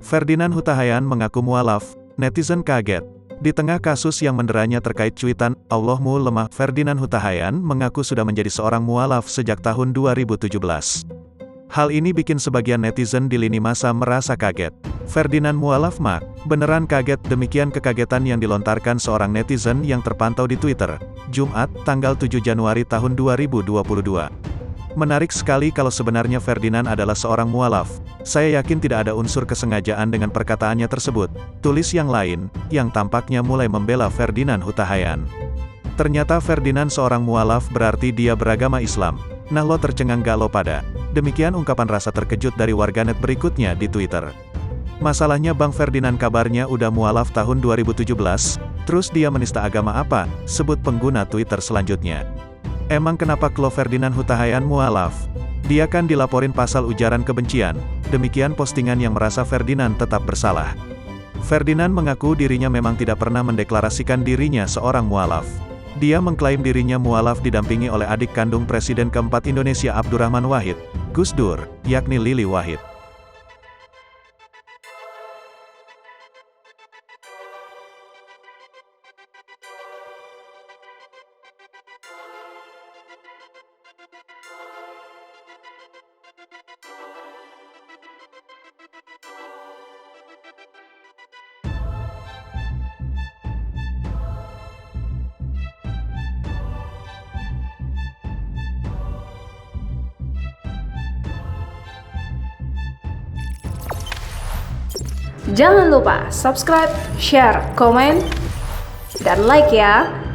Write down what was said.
Ferdinand Huta Hayan mengaku mualaf, netizen kaget. Di tengah kasus yang menderanya terkait cuitan, "Allahmu lemah", Ferdinand Huta Hayan mengaku sudah menjadi seorang mualaf sejak tahun 2017. Hal ini bikin sebagian netizen di lini masa merasa kaget. Ferdinand mualaf mak? Beneran kaget? Demikian kekagetan yang dilontarkan seorang netizen yang terpantau di Twitter, Jumat, tanggal 7 Januari tahun 2022. Menarik sekali kalau sebenarnya Ferdinand adalah seorang mualaf. Saya yakin tidak ada unsur kesengajaan dengan perkataannya tersebut, tulis yang lain, yang tampaknya mulai membela Ferdinand Huta Hayan. Ternyata Ferdinand seorang mualaf berarti dia beragama Islam. Nah lo tercengang gak lo pada? Demikian ungkapan rasa terkejut dari warganet berikutnya di Twitter. Masalahnya Bang Ferdinand kabarnya udah mualaf tahun 2017, terus dia menista agama apa? Sebut pengguna Twitter selanjutnya. Emang kenapa Klo Ferdinand Huta Hayan mualaf? Dia kan dilaporin pasal ujaran kebencian. Demikian postingan yang merasa Ferdinand tetap bersalah. Ferdinand mengaku dirinya memang tidak pernah mendeklarasikan dirinya seorang mualaf. Dia mengklaim dirinya mualaf didampingi oleh adik kandung Presiden keempat Indonesia Abdurrahman Wahid, Gus Dur, yakni Lili Wahid. Jangan lupa subscribe, share, komen, dan like ya.